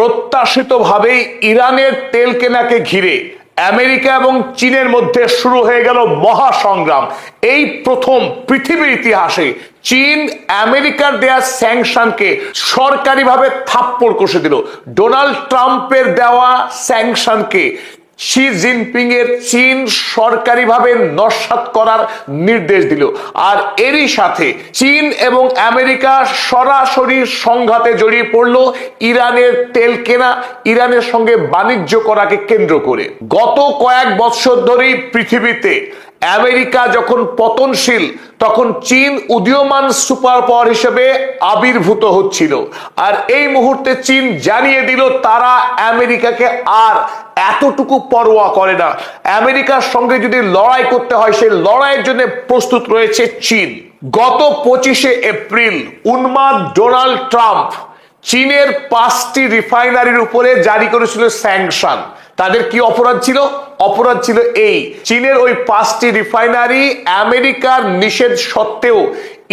অপ্রত্যাশিতভাবেই ইরানের তেল কেনাকে ঘিরে আমেরিকা এবং চীনের মধ্যে শুরু হয়ে গেল মহাসংগ্রাম। এই প্রথম পৃথিবীর ইতিহাসে চীন আমেরিকার দেয়া স্যাংশনকে সরকারিভাবে থাপ্পড় কষে দিল। ডোনাল্ড ট্রাম্পের দেওয়া স্যাংশনকে শি জিনপিং এর চীন সরকারিভাবে নস্যাৎ করার নির্দেশ দিল। আর এরই সাথে চীন এবং আমেরিকা সরাসরি সংঘাতে জড়িয়ে পড়ল ইরানের তেল কেনা, ইরানের সঙ্গে বাণিজ্য করাকে কেন্দ্র করে। গত কয়েক বছর ধরেই পৃথিবীতে আমেরিকা যখন পতনশীল তখন চীন উদীয়মান সুপার পাওয়ার হিসেবে আবির্ভূত হচ্ছিল। আর এই মুহূর্তে চীন জানিয়ে দিল তারা আমেরিকাকে আর এতটুকু পরোয়া করে না। আমেরিকার সঙ্গে যদি লড়াই করতে হয় সেই লড়াইয়ের জন্য প্রস্তুত রয়েছে চীন। গত 25শে এপ্রিল উন্মাদ ডোনাল্ড ট্রাম্প চীনের 5টি রিফাইনারির উপরে জারি করেছিল স্যাংশন। তাদের কি অপরাধ ছিল? অপরাধ ছিল এই, চীনের ওই 5টি রিফাইনারি আমেরিকার নিষেধ সত্ত্বেও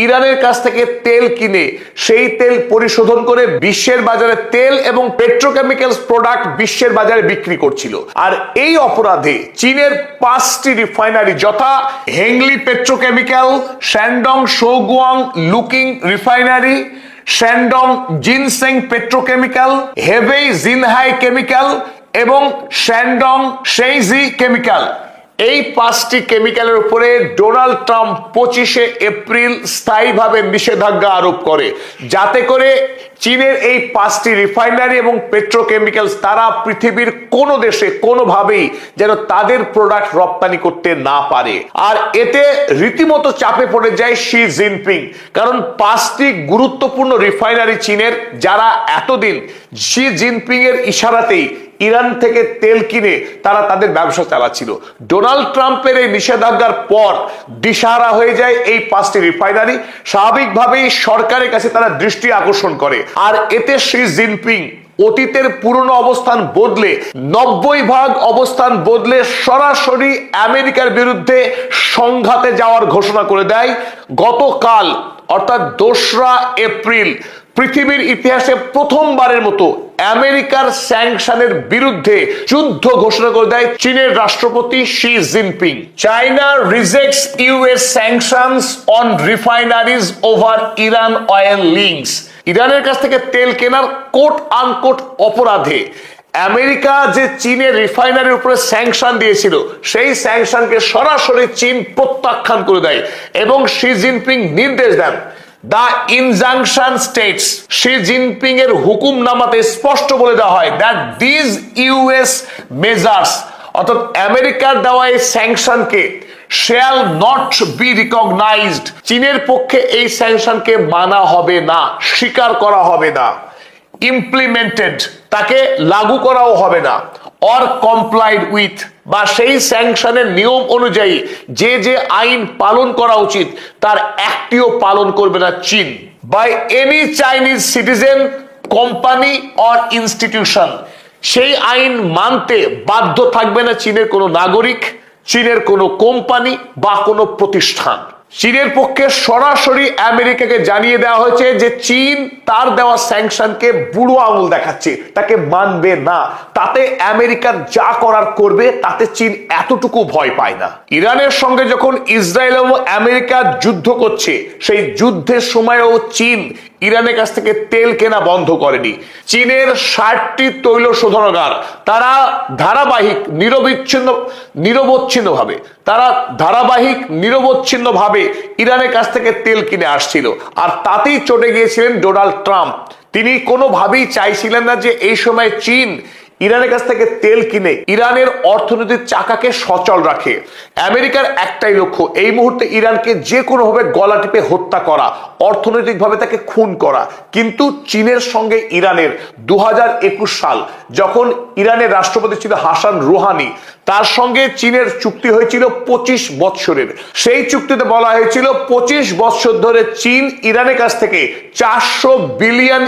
ইরানের কাছ থেকে তেল কিনে সেই তেল পরিশোধন করে বিশ্বের বাজারে তেল এবং পেট্রোকেমিক্যালস প্রোডাক্ট বিশ্বের বাজারে বিক্রি করছিল। আর এই অপরাধে চীনের 5টি রিফাইনারি যথা Hengli petrochemical, Shandong Shouguang Luqing refinery, Shandong Jincheng petrochemical, Hebei Xinhai chemical এবং শ্যানডং শেইজি কেমিক্যাল, এই 5টি কেমিক্যালের উপরে ডোনাল্ড ট্রাম্প 25শে এপ্রিল স্থায়ীভাবে নিষেধাজ্ঞা আরোপ করে, যাতে করে চীনের এই 5টি রিফাইনারি এবং পেট্রোকেমিক্যালস তারা পৃথিবীর কোনো দেশে কোনোভাবেই যেন তাদের প্রোডাক্ট রপ্তানি করতে না পারে। আর এতে রীতিমতো চাপে পড়ে যায় শি জিনপিং, কারণ 5টি গুরুত্বপূর্ণ রিফাইনারি চীনের, যারা এতদিন শি জিনপিং এর ইশারাতেই ইরান থেকে তেল কিনে তারা তাদের ব্যবসা চালাচ্ছিল। ডোনাল্ড ট্রাম্পের এই নিষেধাজ্ঞার পর দিশাহারা হয়ে যায় এই 5টি রিফাইনারি। স্বাভাবিকভাবেই সরকারের কাছে তারা দৃষ্টি আকর্ষণ করে। আর এতে শি জিনপিং অতীতের পুরনো অবস্থান বদলে 90% অবস্থান বদলে সরাসরি আমেরিকার বিরুদ্ধে সংঘাতে যাওয়ার ঘোষণা করে দেয়। গতকাল অর্থাৎ 2রা এপ্রিল পৃথিবীর ইতিহাসে প্রথমবারের মতো আমেরিকার স্যাংশনের বিরুদ্ধে যুদ্ধ ঘোষণা করে দেয় চীনের রাষ্ট্রপতি Xi Jinping. China rejects US sanctions on refineries over Iran oil links. ইরানের কাছ থেকে তেল কেনার কোট আনকোট অপরাধে আমেরিকা যে চীনের রিফাইনারির উপরে স্যাংশন দিয়েছিল সেই স্যাংশনকে সরাসরি চীন প্রত্যাখ্যান করে দেয় এবং শি জিনপিং নির্দেশ দেন, the injunction states, Xi Jinping এর হুকুমনামাতে স্পষ্ট বলে দেওয়া হয় দ্যাট দিস ইউএস মেজার্স, অর্থাৎ আমেরিকার দেওয়া এই স্যাংশনকে shall not be recognized, চীনের পক্ষে এই স্যাংশনকে মানা হবে না, স্বীকার করা হবে না, ইমপ্লিমেন্টেড, তাকে লাগু করাও হবে না, অর কমপ্লাইড উইথ, বা সেই স্যাংশনের নিয়ম অনুযায়ী যে যে আইন পালন করা উচিত তার একটিও পালন করবে না চীন। By any Chinese citizen, company or institution, সেই আইন মানতে বাধ্য থাকবে না চীনের কোনো নাগরিক, চীনের কোনো কোম্পানি বা কোনো প্রতিষ্ঠান। চীনের পক্ষে সরাসরি আমেরিকাকে জানিয়ে দেওয়া হয়েছে যে চীন তার দেওয়া স্যাংশনকে বুড়ো আঙুল দেখাচ্ছে, তাকে মানবে না, তাতে আমেরিকার যা করার করবে, তাতে চীন এতটুকু ভয় পায় না। ইরানের সঙ্গে যখন ইসরায়েল এবং আমেরিকা যুদ্ধ করছে সেই যুদ্ধের সময়ও চীন ইরানের কাছ থেকে তেল কেনা বন্ধ করেনি। চীনের 60টি তৈল শোধনাগার তারা নিরবচ্ছিন্নভাবে ইরানের কাছ থেকে তেল কিনে আসছিল। আর তাতেই চটে গিয়েছিলেন ডোনাল্ড ট্রাম্প। তিনি কোনোভাবেই চাইছিলেন না যে এই সময় চীন ইরানের কাছ থেকে তেল কিনে ইরানের অর্থনৈতিক চাকাকে সচল রাখে। আমেরিকার একটাই লক্ষ্য, এই মুহূর্তে ইরানকে যে কোনোভাবে গলা টিপে হত্যা করা, অর্থনৈতিকভাবে তাকে খুন করা। কিন্তু চীনের সঙ্গে ইরানের 2021 সাল যখন ইরানের রাষ্ট্রপতি ছিল হাসান রুহানি, তার সঙ্গে চীনের চুক্তি হয়েছিল 25 বৎসরের। সেই চুক্তিতে বলা হয়েছিল 25 বৎসর ধরে চীন ইরানের কাছ থেকে $400 বিলিয়ন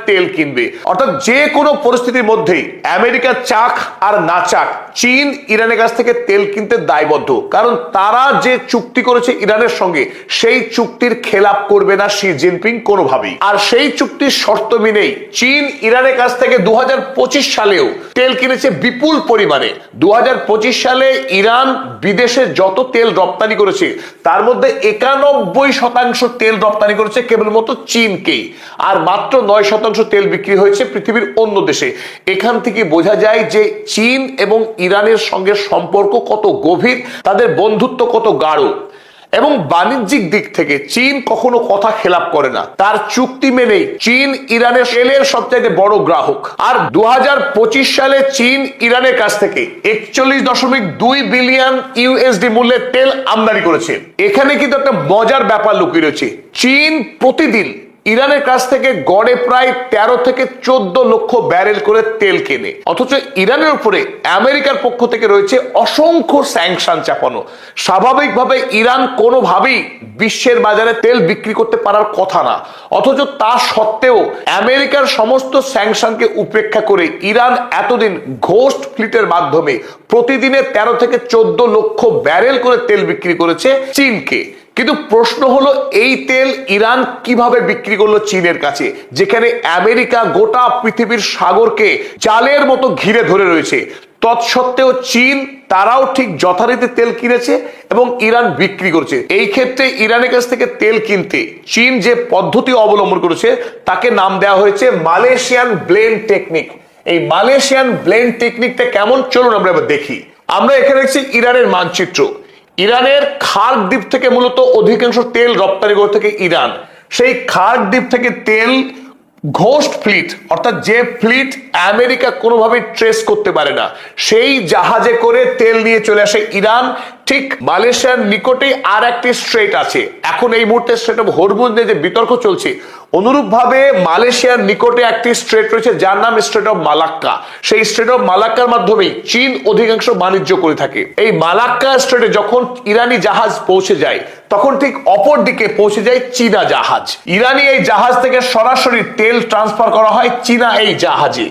তেল কিনবে। অর্থাৎ যে কোনো পরিস্থিতির মধ্যেই আমেরিকা চাক আর না চাক চীন ইরানের কাছ থেকে তেল কিনতে দায়বদ্ধ, কারণ তারা যে চুক্তি করেছে ইরানের সঙ্গে সেই চুক্তির খেলাপ করবে না শি জিনপিং কোনোভাবেই। আর সেই চুক্তির শর্ত মেনেই চীন ইরানের কাছ থেকে 2025 সালেও তেল কিনেছে বিপুল পরিমাণে। 2025 সালে ইরান বিদেশে যত তেল রপ্তানি করেছে তার মধ্যে 91% তেল রপ্তানি করেছে কেবলমাত্র চীনকেই, আর মাত্র 9% তেল বিক্রি হয়েছে পৃথিবীর অন্য দেশে। এখান থেকে বোঝা যায় যে চীন এবং ইরানের সঙ্গে সম্পর্ক কত গভীর, তাদের বন্ধুত্ব কত গাঢ়। এবং বাণিজ্যিক দিক থেকে চীন কখনো কথা খেলাপ করে না, তার চুক্তি মেনেই চীন ইরানের তেলের সবচেয়ে বড় গ্রাহক। আর 2025 সালে চীন ইরানের কাছ থেকে 41.2 বিলিয়ন ইউএসডি মূল্যের তেল আমদানি করেছে। এখানে কিন্তু একটা মজার ব্যাপার লুকিয়ে রয়েছে। চীন প্রতিদিন ইরানের কাছ থেকে গড়ে প্রায় 13 থেকে 14 লক্ষ ব্যারেল করে তেল কেনে, অথচ ইরানের উপরে আমেরিকার পক্ষ থেকে রয়েছে অসংখ্য স্যাংশন চাপানো। স্বাভাবিকভাবে ইরান কোনোভাবেই বিশ্বের বাজারে তেল বিক্রি করতে পারার কথা না, অথচ তা সত্ত্বেও আমেরিকার সমস্ত স্যাংশনকে উপেক্ষা করে ইরান এতদিন ঘোস্ট ফ্লিটের মাধ্যমে প্রতিদিনে 13 থেকে 14 লক্ষ ব্যারেল করে তেল বিক্রি করেছে চীনকে। কিন্তু প্রশ্ন হলো, এই তেল ইরান কিভাবে বিক্রি করলো চীনের কাছে, যেখানে আমেরিকা গোটা পৃথিবীর সাগরকে জালের মতো ঘিরে ধরে রয়েছে। তৎসত্ত্বেও চীন তারাও ঠিক যথারীতি তেল কিনেছে এবং ইরান বিক্রি করছে। এই ক্ষেত্রে ইরানের কাছ থেকে তেল কিনতে চীন যে পদ্ধতি অবলম্বন করেছে তাকে নাম দেওয়া হয়েছে মালয়েশিয়ান ব্লেন্ড টেকনিক। এই মালয়েশিয়ান ব্লেন্ড টেকনিকটা কেমন, চলুন আমরা এবার দেখি। আমরা এখানে দেখছি ইরানের মানচিত্র। ইরানের খার্ক দ্বীপ থেকে মূলত অধিকাংশ তেল রপ্তানি করে থাকে ইরান। সেই খার্ক দ্বীপ থেকে তেল ঘোস্ট ফ্লিট, অর্থাৎ যে ফ্লিট আমেরিকা কোনোভাবে ট্রেস করতে পারে না, সেই জাহাজে করে তেল নিয়ে চলে আসে ইরান। ঠিক মালয়েশিয়ার নিকটে আর একটি স্ট্রেট আছে, এখন এই মুহূর্তে স্ট্রেট অফ হরমুজ নিয়ে যে বিতর্ক চলছে, অনুরূপভাবে মালয়েশিয়ার নিকটে একটি স্ট্রেট রয়েছে যার নাম স্ট্রেট অফ মালাক্কা। সেই স্ট্রেট অফ মালাক্কার মাধ্যমেই চীন অধিকাংশ বাণিজ্য করে থাকে। এই মালাক্কা স্ট্রেটে যখন ইরানি জাহাজ পৌঁছে যায় তখন ঠিক অপর দিকে পৌঁছে যায় চীনা জাহাজ। ইরানি এই জাহাজ থেকে সরাসরি তেল ট্রান্সফার করা হয় চীনা এই জাহাজে।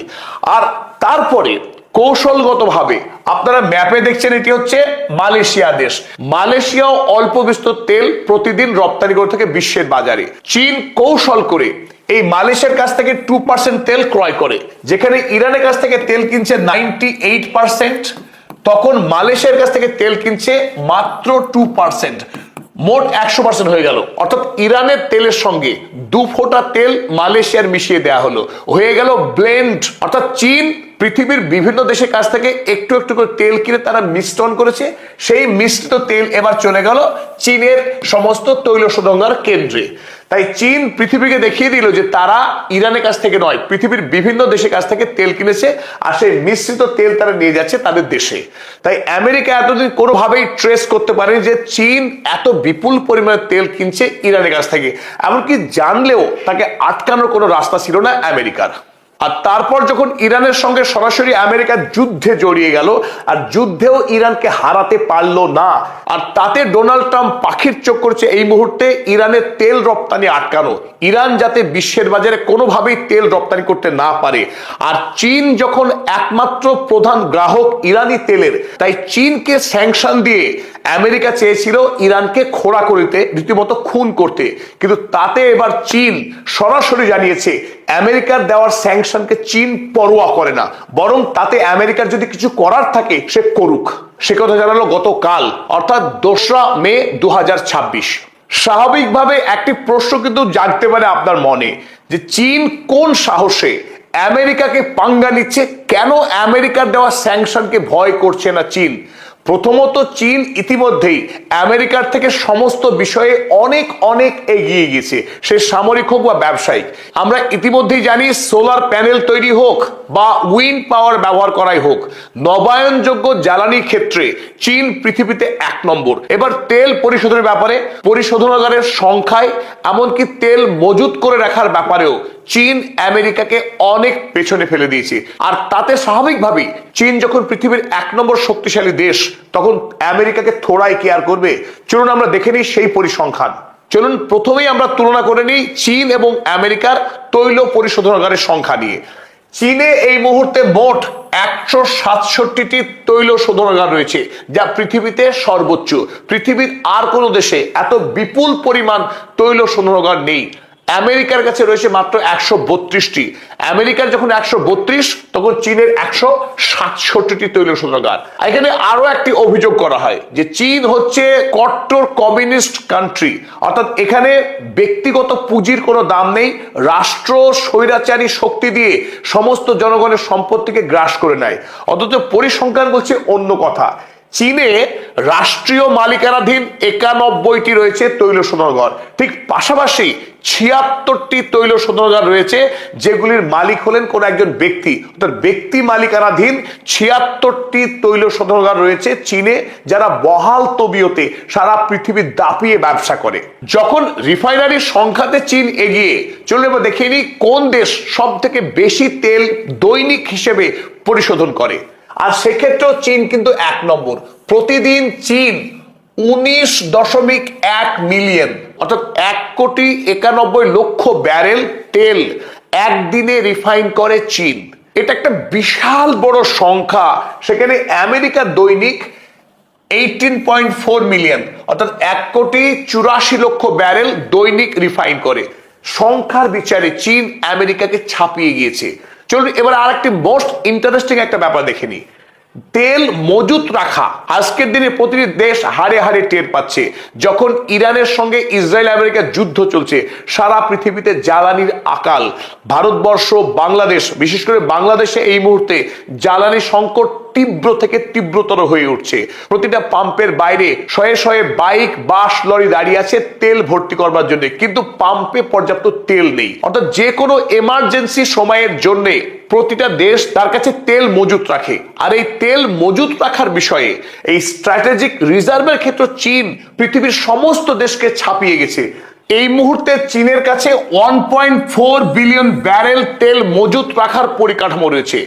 আর তারপরে কৌশলগতভাবে আপনারা ম্যাপে দেখছেন এটি হচ্ছে মালয়েশিয়া দেশ। মালয়েশিয়াও অল্প বিস্তর তেল প্রতিদিন রপ্তানি করে থাকে বিশ্বের বাজারে। চীন কৌশল করে এই মালয়েশিয়ার কাছ থেকে 2% তেল ক্রয় করে। যেখানে ইরানের কাছ থেকে তেল কিনছে 98%, তখন মালয়েশিয়ার কাছ থেকে তেল কিনছে মাত্র 2%। মোট 100% হয়ে গেল। অর্থাৎ ইরানের তেলের সঙ্গে 2 ফোঁটা তেল মালয়েশিয়ার মিশিয়ে দেওয়া হলো, হয়ে গেল ব্লেন্ড। অর্থাৎ চীন পৃথিবীর বিভিন্ন দেশের কাছ থেকে একটু একটু করে তেল কিনে তারা মিশ্রণ করেছে। সেই মিশ্রিত তেল এবার চলে গেল চীনের সমস্ত তৈল শোধনাগার কেন্দ্রে। তাই চীন পৃথিবীকে দেখিয়ে দিল যে তারা ইরানের কাছ থেকে নয়, পৃথিবীর বিভিন্ন দেশের কাছ থেকে তেল কিনেছে, আর সেই মিশ্রিত তেল তারা নিয়ে যাচ্ছে তাদের দেশে। তাই আমেরিকা এতদিন কোনোভাবেই ট্রেস করতে পারেনি যে চীন এত বিপুল পরিমাণে তেল কিনছে ইরানের কাছ থেকে, এমনকি জানলেও তাকে আটকানোর কোনো রাস্তা ছিল না আমেরিকার। আর তারপর যখন ইরানের সঙ্গে সরাসরি আমেরিকা যুদ্ধে জড়িয়ে গেল, আর যুদ্ধেও ইরানকে হারাতে পারলো না, আর তাতে ডোনাল্ড ট্রাম্প পাখির চোখ করছে এই মুহূর্তে ইরানের তেল রপ্তানি আটকানো, ইরান যাতে বিশ্বের বাজারে কোনোভাবেই তেল রপ্তানি করতে না পারে। আর চীন যখন একমাত্র প্রধান গ্রাহক ইরানি তেলের, তাই চীনকে স্যাংশন দিয়ে আমেরিকা চেয়েছিল ইরানকে খোঁড়া করতে, রীতিমতো খুন করতে। কিন্তু তাতে এবার চীন সরাসরি জানিয়েছে আমেরিকার দেওয়ার স্যাংশনকে চীন পরোয়া করে না, বরং তাতে আমেরিকার যদি কিছু করার থাকে সে করুক। সে কথা জানালো গতকাল, অর্থাৎ 2রা মে 2026। স্বাভাবিকভাবে একটি প্রশ্ন কিন্তু জাগতে পারে আপনার মনে, যে চীন কোন সাহসে আমেরিকাকে পাঙ্গা নিচ্ছে, কেন আমেরিকার দেওয়া স্যাংশনকে ভয় করছে না চীন? প্রথমত, চীন ইতিমধ্যেই আমেরিকার থেকে সমস্ত বিষয়ে অনেক অনেক এগিয়ে গেছে, সে সামরিক হোক বা ব্যবসায়িক। আমরা ইতিমধ্যেই জানি সোলার প্যানেল তৈরি হোক বা উইন্ড পাওয়ার ব্যবহার করাই হোক, নবায়নযোগ্য জ্বালানির ক্ষেত্রে চীন পৃথিবীতে 1 নম্বর। এবার তেল পরিশোধনের ব্যাপারে, পরিশোধনাগারের সংখ্যায়, এমনকি তেল মজুত করে রাখার ব্যাপারেও চীন আমেরিকাকে অনেক পেছনে ফেলে দিয়েছে। আর তাতে স্বাভাবিকভাবেই চীন যখন পৃথিবীর 1 নম্বর শক্তিশালী দেশ, তখন আমেরিকাকে থোড়াই কেয়ার করবে? চলুন আমরা দেখে নিই সেই পরিসংখ্যান। চলুন প্রথমেই আমরা তুলনা করে নিই চীন এবং আমেরিকার তৈল পরিশোধনাগারের সংখ্যা নিয়ে। চীনে এই মুহূর্তে মোট 167টি তৈল শোধনাগার রয়েছে, যা পৃথিবীতে সর্বোচ্চ। পৃথিবীর আর কোনো দেশে এত বিপুল পরিমাণ তৈল শোধনাগার নেই। আমেরিকার কাছে রয়েছে মাত্র 132টি। আমেরিকার যখন 132, তখন চীনের 167টি তৈল শোধনাগার। এখানে আরো একটি অভিযোগ করা হয় যে চীন হচ্ছে কট্টর কমিউনিস্ট কান্ট্রি, অর্থাৎ এখানে ব্যক্তিগত পুঁজির কোনো দাম নেই। রাষ্ট্র স্বৈরাচারী শক্তি দিয়ে সমস্ত জনগণের সম্পত্তিকে গ্রাস করে নেয়। অথচ পরিসংখ্যান বলছে অন্য কথা। চীনে রাষ্ট্রীয় মালিকানাধীন 91টি রয়েছে তৈল শোধনাগার, ঠিক পাশাপাশি 76টি তৈল শোধনাগার রয়েছে যেগুলির মালিক হলেন কোন একজন ব্যক্তি, অর্থাৎ ব্যক্তি মালিকানাধীন 76টি তৈল শোধনাগার রয়েছে চীনে, যারা বহাল তবিয়তে সারা পৃথিবী দাপিয়ে ব্যবসা করে। যখন রিফাইনারির সংখ্যাতে চীন এগিয়ে, চলুন এবার দেখে নিই কোন দেশ সব থেকে বেশি তেল দৈনিক হিসেবে পরিশোধন করে। আর সেক্ষেত্রেও চীন কিন্তু 1 নম্বর। প্রতিদিন চীন 19.1 মিলিয়ন, অর্থাৎ 1,91,00,000 ব্যারেল তেল একদিনে রিফাইন করে চীন। এটা একটা বিশাল বড় সংখ্যা। সেখানে আমেরিকা দৈনিক 18.4 মিলিয়ন, অর্থাৎ 1,84,00,000 ব্যারেল দৈনিক রিফাইন করে। সংখ্যার বিচারে চীন আমেরিকাকে ছাপিয়ে গিয়েছে। চলুন এবার আরেকটি মোস্ট ইন্টারেস্টিং একটা ব্যাপার দেখে নিই। তেল মজুত রাখা। আজকের দিনে প্রতিটি দেশ হাড়ে হাড়ে টের পাচ্ছে। যখন ইরানের সঙ্গে ইসরায়েল আমেরিকার যুদ্ধ চলছে, সারা পৃথিবীতে জ্বালানির আকাল। ভারতবর্ষ, বাংলাদেশ, বিশেষ করে বাংলাদেশে এই মুহূর্তে জ্বালানি সংকট তীব্র থেকে তীব্রতর হয়ে উঠছে। প্রতিটা পাম্পের বাইরে শয়ে শয়ে বাইক, বাস, লরি দাঁড়িয়ে আছে তেল ভর্তি করবার জন্য, কিন্তু পাম্পে পর্যাপ্ত তেল নেই। অর্থাৎ যে কোনো এমার্জেন্সি সময়ের জন্য প্রতিটা দেশ তার কাছে তেল মজুত রাখে। আর এই তেল মজুত রাখার বিষয়ে এই স্ট্র্যাটেজিক রিজার্ভের ক্ষেত্রে চীন পৃথিবীর সমস্ত দেশকে ছাপিয়ে গেছে। এই মুহূর্তে চীনের কাছে 1.4 বিলিয়ন ব্যারেল তেল মজুত রাখার পরিকাঠামো রয়েছে।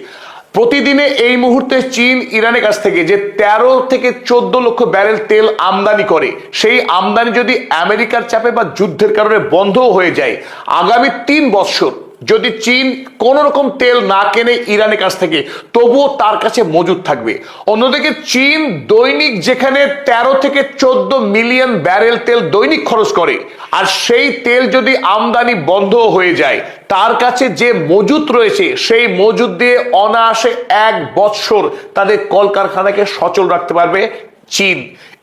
প্রতিদিনে এই মুহূর্তে চীন ইরানের কাছ থেকে যে 13 থেকে 14 লক্ষ ব্যারেল তেল আমদানি করে, সেই আমদানি যদি আমেরিকার চাপে বা যুদ্ধের কারণে বন্ধ হয়ে যায়, আগামী 3 বছর যদি চীন কোন রকম তেল না কেনে ইরানের কাছ থেকে, তবুও তার কাছে মজুদ থাকবে। অন্যদিকে চীন দৈনিক যেখানে 13 থেকে 14 মিলিয়ন ব্যারেল তেল দৈনিক খরচ করে, আর সেই তেল যদি আমদানি বন্ধ হয়ে যায়, তার কাছে যে মজুদ রয়েছে সেই মজুদ দিয়ে অনায়াসে 1 বছর তাদের কলকারখানাকে সচল রাখতে পারবে চীন।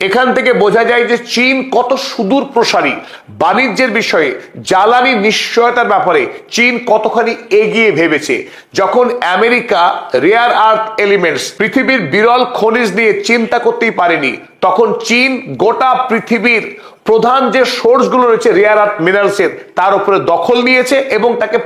এখান থেকে বোঝা যায় যে চীন কত সুদূর প্রসারী। বাণিজ্যের বিষয়ে, জ্বালানি নিশ্চয়তার ব্যাপারে চীন কতখানি এগিয়ে ভেবেছে। যখন আমেরিকা রেয়ার আর্থ এলিমেন্টস, পৃথিবীর বিরল খনিজ নিয়ে চিন্তা করতেই পারেনি, তখন চীন গোটা পৃথিবীর প্রধান যে সোর্সগুলো রয়েছে রেয়ার আর্থ মিনারেলসের, তার উপরে দখল নিয়েছে এবং তাকে